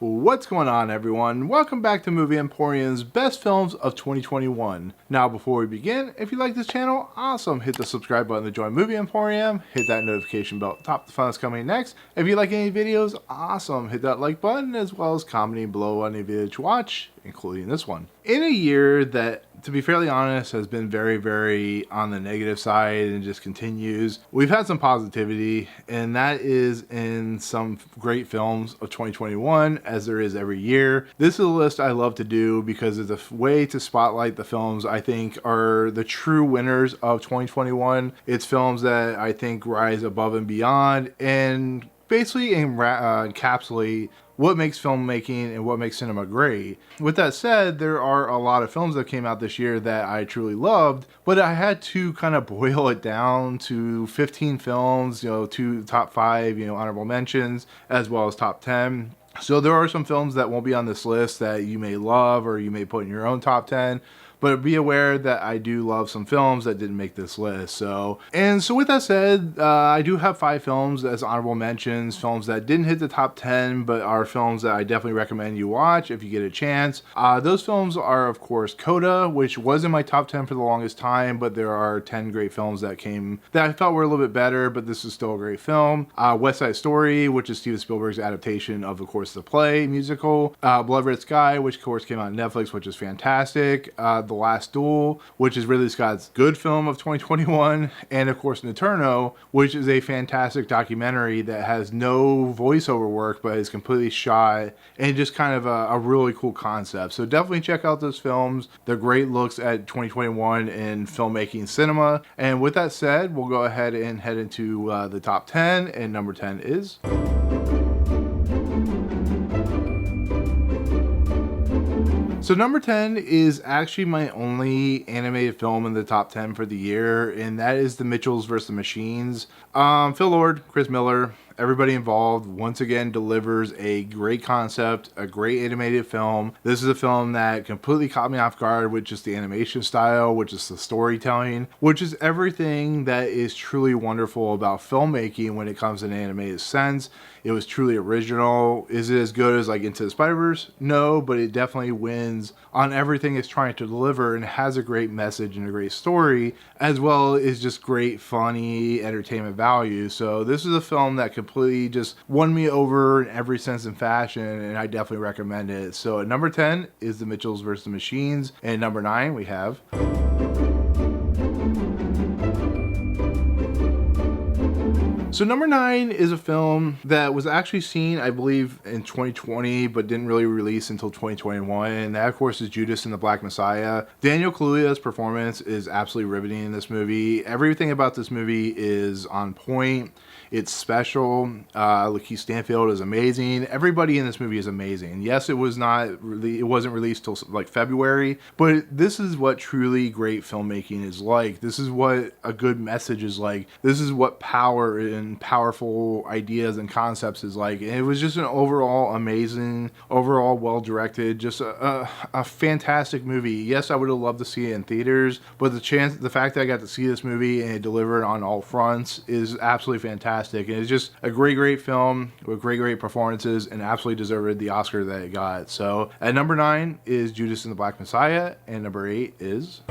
What's going on, everyone? Welcome back to Movie Emporium's Best Films of 2021. Now, before we begin, if you like this channel, awesome, hit the subscribe button to join Movie Emporium, hit that notification bell at the top to find what's coming next. If you like any videos, awesome, hit that like button as well as commenting below on any video to watch, including this one. In a year that, to be fairly honest, has been very on the negative side and just continues, we've had some positivity, and that is in some great films of 2021, as there is every year. This is a list I love to do because it's a way to spotlight the films I think are the true winners of 2021. It's films that I think rise above and beyond and basically encapsulate what makes filmmaking and what makes cinema great. With that said, there are a lot of films that came out this year that I truly loved, but I had to kind of boil it down to 15 films, to top 5, honorable mentions, as well as top 10. So there are some films that won't be on this list that you may love or you may put in your own top 10. But be aware that I do love some films that didn't make this list. So with that said, I do have 5 films as honorable mentions, films that didn't hit the top 10, but are films that I definitely recommend you watch if you get a chance. Those films are, of course, Coda, which was in my top 10 for the longest time, but there are 10 great films that I felt were a little bit better, but this is still a great film. West Side Story, which is Steven Spielberg's adaptation of course, the play musical. Blood Red Sky, which, of course, came out on Netflix, which is fantastic. The Last Duel, which is Ridley Scott's good film of 2021, and of course Naterno, which is a fantastic documentary that has no voiceover work but is completely shot and just kind of a really cool concept. So definitely check out those films. They're great looks at 2021 in filmmaking cinema. And with that said, we'll go ahead and head into the top 10, and number 10 is... So number 10 is actually my only animated film in the top 10 for the year, and that is The Mitchells vs. the Machines. Phil Lord, Chris Miller, everybody involved once again delivers a great concept, a great animated film. This is a film that completely caught me off guard with just the animation style, which is the storytelling, which is everything that is truly wonderful about filmmaking when it comes to an animated sense. It was truly original. Is it as good as like Into the Spider-Verse? No, but it definitely wins on everything it's trying to deliver and has a great message and a great story, as well as just great, funny entertainment value. So this is a film that completely just won me over in every sense and fashion, and I definitely recommend it. So at number 10 is The Mitchells vs. the Machines, and number 9 we have... So number 9 is a film that was actually seen, I believe, in 2020, but didn't really release until 2021. And that, of course, is Judas and the Black Messiah. Daniel Kaluuya's performance is absolutely riveting in this movie. Everything about this movie is on point. It's special. Lakeith Stanfield is amazing. Everybody in this movie is amazing. Yes, it wasn't released till like February, but this is what truly great filmmaking is like. This is what a good message is like. This is what power and powerful ideas and concepts is like. And it was just an overall amazing, overall well-directed, just a fantastic movie. Yes, I would have loved to see it in theaters, but the fact that I got to see this movie and it delivered on all fronts is absolutely fantastic. And it's just a great film with great performances, and absolutely deserved the Oscar that it got. So at number 9 is Judas and the Black Messiah, and number 8 is...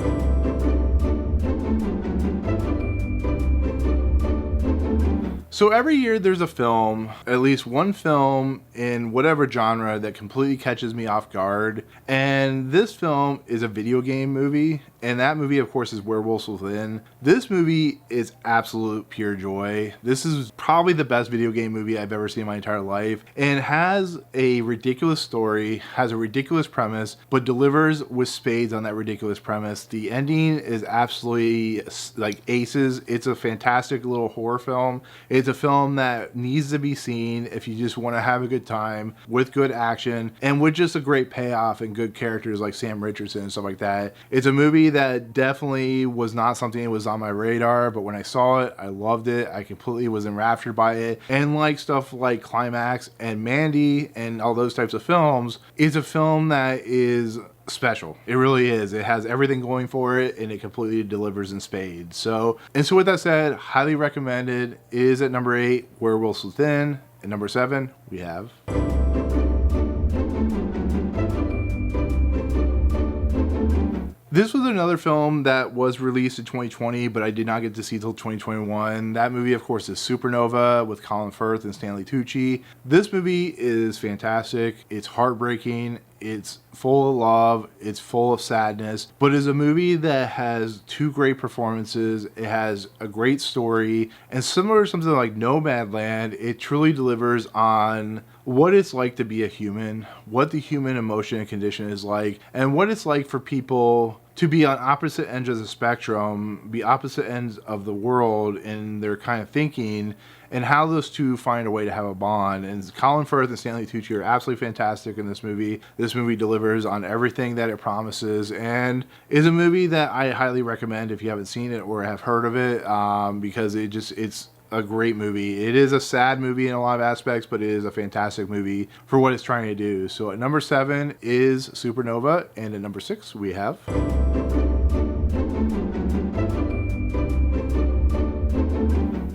So every year there's a film, at least one film in whatever genre, that completely catches me off guard. And this film is a video game movie. And that movie, of course, is Werewolves Within. This movie is absolute pure joy. This is probably the best video game movie I've ever seen in my entire life. And has a ridiculous story, has a ridiculous premise, but delivers with spades on that ridiculous premise. The ending is absolutely like aces. It's a fantastic little horror film. It's a film that needs to be seen if you just want to have a good time with good action and with just a great payoff and good characters like Sam Richardson and stuff like that. It's a movie that definitely was not something that was on my radar, but when I saw it, I loved it. I completely was enraptured by it. And like stuff like Climax and Mandy and all those types of films, it's a film that is special. It really is. It has everything going for it, and it completely delivers in spades. So with that said, highly recommended. It is at number 8, Werewolves Within. At number 7, we have... This was another film that was released in 2020, but I did not get to see till 2021. That movie, of course, is Supernova with Colin Firth and Stanley Tucci. This movie is fantastic. It's heartbreaking. It's full of love. It's full of sadness, but it's a movie that has two great performances. It has a great story, and similar to something like Nomadland, it truly delivers on what it's like to be a human, what the human emotion and condition is like, and what it's like for people to be on opposite ends of the spectrum, be opposite ends of the world in their kind of thinking, and how those two find a way to have a bond. And Colin Firth and Stanley Tucci are absolutely fantastic in this movie. This movie delivers on everything that it promises, and is a movie that I highly recommend if you haven't seen it or have heard of it, because it's a great movie. It is a sad movie in a lot of aspects, but it is a fantastic movie for what it's trying to do. So at number 7 is Supernova, and at number 6 we have...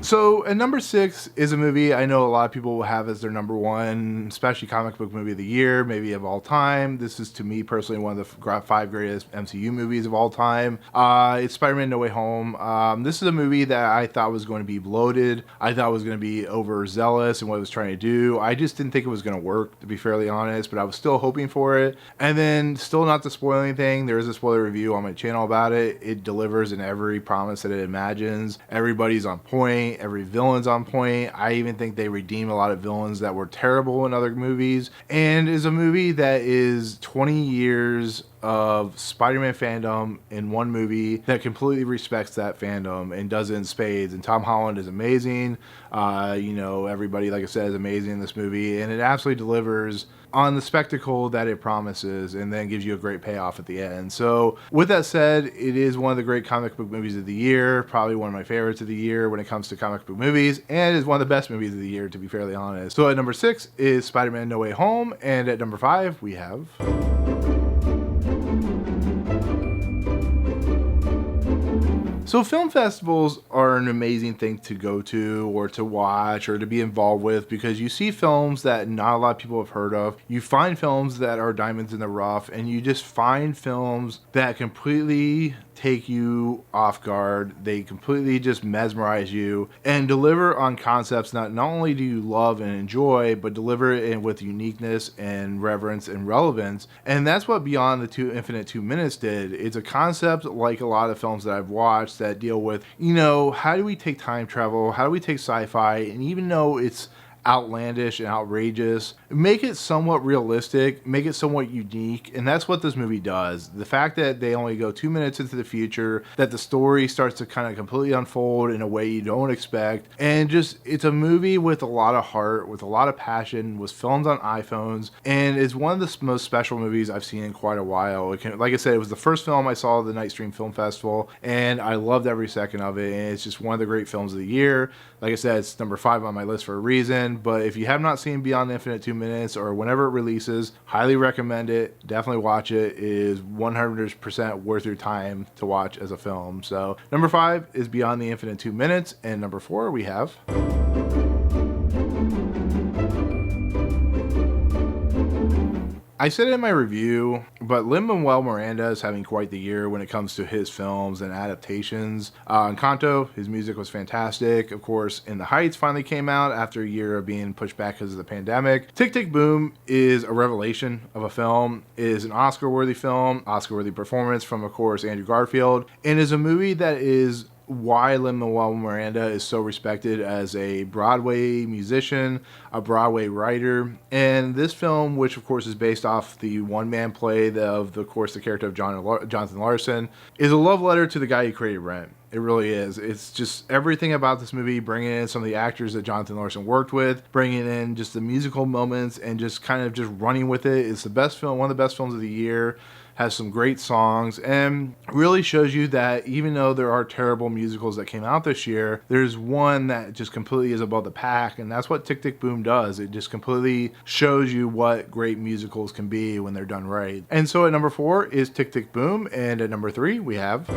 So at number 6 is a movie I know a lot of people will have as their number 1, especially comic book movie of the year, maybe of all time. This is, to me personally, one of the 5 greatest MCU movies of all time. It's Spider-Man No Way Home. This is a movie that I thought was going to be bloated. I thought it was going to be overzealous in what it was trying to do. I just didn't think it was going to work, to be fairly honest, but I was still hoping for it. And then, still not to spoil anything, there is a spoiler review on my channel about it. It delivers in every promise that it imagines. Everybody's on point. Every villain's on point. I even think they redeem a lot of villains that were terrible in other movies, and is a movie that is 20 years of Spider-Man fandom in one movie that completely respects that fandom and does it in spades. And Tom Holland is amazing. Everybody, like I said, is amazing in this movie, and it absolutely delivers on the spectacle that it promises, and then gives you a great payoff at the end. So with that said, it is one of the great comic book movies of the year, probably one of my favorites of the year when it comes to comic book movies, and is one of the best movies of the year, to be fairly honest. So at number 6 is Spider-Man No Way Home, and at number 5 we have... So film festivals are an amazing thing to go to or to watch or to be involved with, because you see films that not a lot of people have heard of. You find films that are diamonds in the rough, and you just find films that completely take you off guard. They completely just mesmerize you and deliver on concepts not only do you love and enjoy, but deliver it with uniqueness and reverence and relevance. And that's what Beyond the Infinite 2 Minutes did. It's a concept like a lot of films that I've watched that deal with, how do we take time travel? How do we take sci-fi? And even though it's outlandish and outrageous, make it somewhat realistic, make it somewhat unique, and that's what this movie does. The fact that they only go 2 minutes into the future, that the story starts to kind of completely unfold in a way you don't expect, and just, it's a movie with a lot of heart, with a lot of passion, was filmed on iPhones, and is one of the most special movies I've seen in quite a while. Like I said, it was the first film I saw at the Nightstream Film Festival, and I loved every second of it, and it's just one of the great films of the year. Like I said, it's number 5 on my list for a reason. But if you have not seen Beyond the Infinite 2 Minutes, or whenever it releases, highly recommend it. Definitely watch it. It is 100% worth your time to watch as a film. So number 5 is Beyond the Infinite 2 Minutes, and number 4 we have... I said it in my review, but Lin-Manuel Miranda is having quite the year when it comes to his films and adaptations. Encanto, his music was fantastic. Of course, In the Heights finally came out after a year of being pushed back because of the pandemic. Tick, Tick, Boom is a revelation of a film. It is an Oscar-worthy film, Oscar-worthy performance from, of course, Andrew Garfield, and is a movie that is why Lin-Manuel Miranda is so respected as a Broadway musician, a Broadway writer. And this film, which of course is based off the one-man play of the character of Jonathan Larson, is a love letter to the guy who created Rent. It really is. It's just everything about this movie, bringing in some of the actors that Jonathan Larson worked with, bringing in just the musical moments, and just kind of just running with it. It's the best film, one of the best films of the year. Has some great songs, and really shows you that even though there are terrible musicals that came out this year, there's one that just completely is above the pack, and that's what Tick, Tick, Boom does. It just completely shows you what great musicals can be when they're done right. And so at number 4 is Tick, Tick, Boom, and at number 3 we have...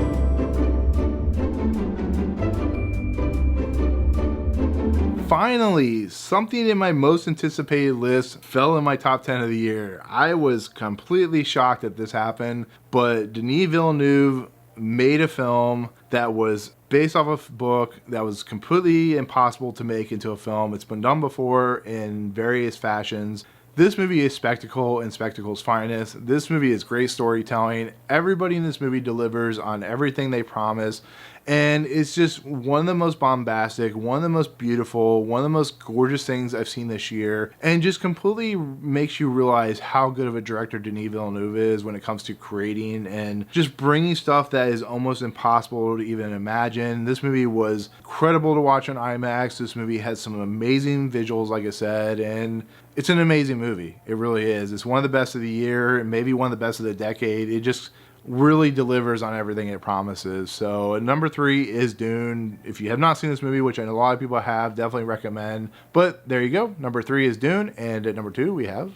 Finally, something in my most anticipated list fell in my top 10 of the year. I was completely shocked that this happened, but Denis Villeneuve made a film that was based off of a book that was completely impossible to make into a film. It's been done before in various fashions. This movie is spectacle and spectacle's finest. This movie is great storytelling. Everybody in this movie delivers on everything they promise. And it's just one of the most bombastic, one of the most beautiful, one of the most gorgeous things I've seen this year. And just completely makes you realize how good of a director Denis Villeneuve is when it comes to creating and just bringing stuff that is almost impossible to even imagine. This movie was incredible to watch on IMAX. This movie has some amazing visuals, like I said, and it's an amazing movie. It really is. It's one of the best of the year, maybe one of the best of the decade. It just really delivers on everything it promises. So at number 3 is Dune. If you have not seen this movie, which I know a lot of people have, definitely recommend. But there you go. Number 3 is Dune. And at number 2 we have...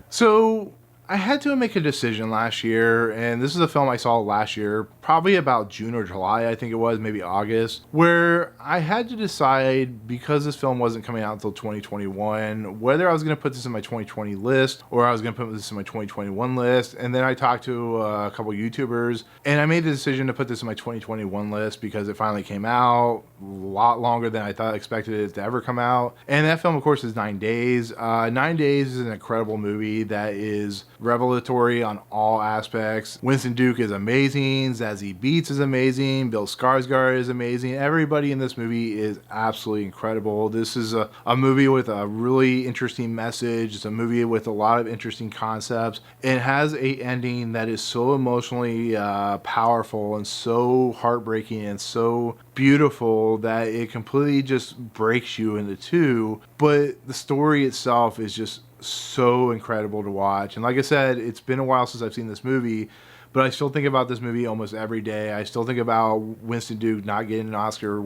So I had to make a decision last year, and this is a film I saw last year, probably about June or July, I think it was, maybe August, where I had to decide, because this film wasn't coming out until 2021, whether I was going to put this in my 2020 list or I was going to put this in my 2021 list. And then I talked to a couple YouTubers, and I made the decision to put this in my 2021 list because it finally came out a lot longer than I thought expected it to ever come out. And that film, of course, is 9 Days. 9 Days is an incredible movie that is revelatory on all aspects. Winston Duke is amazing. Zazie Beetz is amazing. Bill Skarsgård is amazing. Everybody in this movie is absolutely incredible. This is a movie with a really interesting message. It's a movie with a lot of interesting concepts. It has a ending that is so emotionally powerful and so heartbreaking and so beautiful that it completely just breaks you into two. But the story itself is just so incredible to watch. And like I said, it's been a while since I've seen this movie, but I still think about this movie almost every day. I still think about Winston Duke not getting an Oscar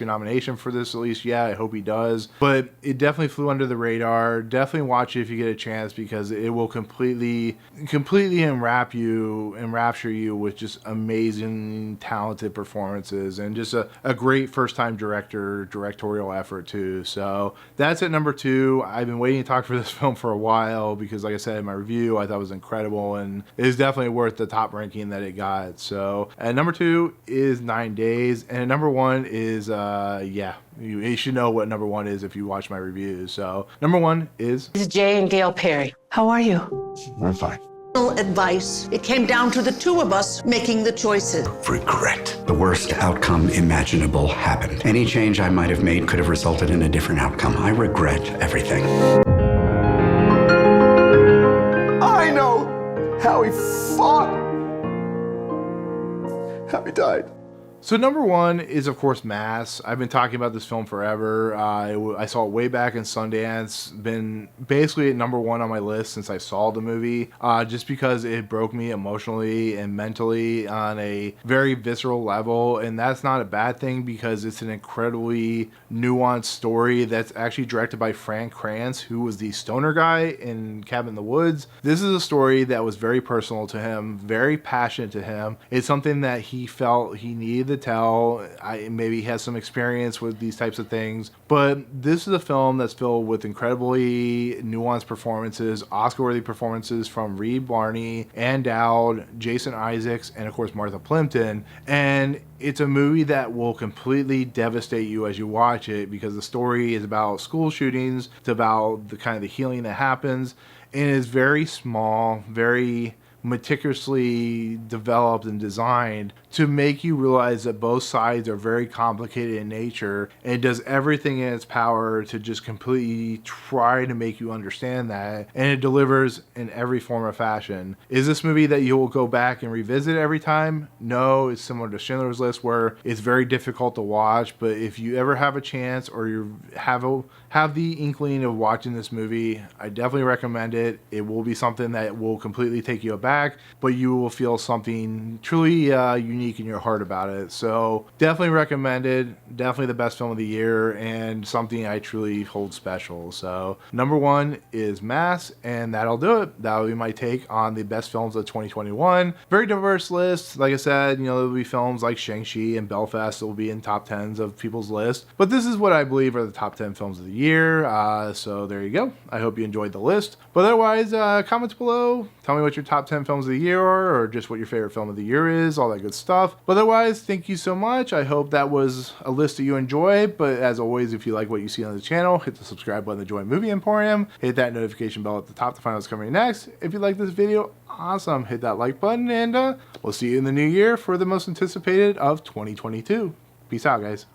nomination for this, at least. Yeah, I hope he does. But it definitely flew under the radar. Definitely watch it if you get a chance, because it will completely enrapture you with just amazing, talented performances and just a great first-time directorial effort too. So that's at number 2. I've been waiting to talk for this film for a while because, like I said in my review, I thought it was incredible and it is definitely worth the top ranking that it got. So at number 2 is 9 Days, and at number 1 is you should know what number 1 is if you watch my reviews. So number 1 is... This is Jay and Gail Perry. How are you? I'm fine. Advice. It came down to the two of us making the choices. Regret. The worst outcome imaginable happened. Any change I might have made could have resulted in a different outcome. I regret everything. I know how he fought. How he died. So number 1 is, of course, Mass. I've been talking about this film forever. I saw it way back in Sundance. Been basically at number 1 on my list since I saw the movie, just because it broke me emotionally and mentally on a very visceral level. And that's not a bad thing, because it's an incredibly nuanced story that's actually directed by Frank Kranz, who was the stoner guy in Cabin in the Woods. This is a story that was very personal to him, very passionate to him. It's something that he felt he needed to tell. Maybe he has some experience with these types of things, but this is a film that's filled with incredibly nuanced performances, Oscar-worthy performances from Reed Barney, Ann Dowd, Jason Isaacs, and of course Martha Plimpton. And it's a movie that will completely devastate you as you watch it, because the story is about school shootings. It's about the kind of the healing that happens, and it's very small, very meticulously developed and designed to make you realize that both sides are very complicated in nature, and it does everything in its power to just completely try to make you understand that, and it delivers in every form of fashion. Is this movie that you will go back and revisit every time? No, it's similar to Schindler's List, where it's very difficult to watch, but if you ever have a chance or you have the inkling of watching this movie, I definitely recommend it. It will be something that will completely take you aback, but you will feel something truly unique unique in your heart about it. So definitely recommended. Definitely the best film of the year and something I truly hold special. So number one is Mass, and that'll do it. That'll be my take on the best films of 2021. Very diverse list. Like I said, there'll be films like Shang-Chi and Belfast that will be in top 10s of people's list. But this is what I believe are the top 10 films of the year. So there you go. I hope you enjoyed the list. But otherwise, comments below. Tell me what your top 10 films of the year are, or just what your favorite film of the year is, all that good stuff. But otherwise, thank you so much. I hope that was a list that you enjoyed. But as always, if you like what you see on the channel, hit the subscribe button to join Movie Emporium. Hit that notification bell at the top to find out what's coming next. If you like this video, awesome. Hit that like button, and we'll see you in the new year for the most anticipated of 2022. Peace out, guys.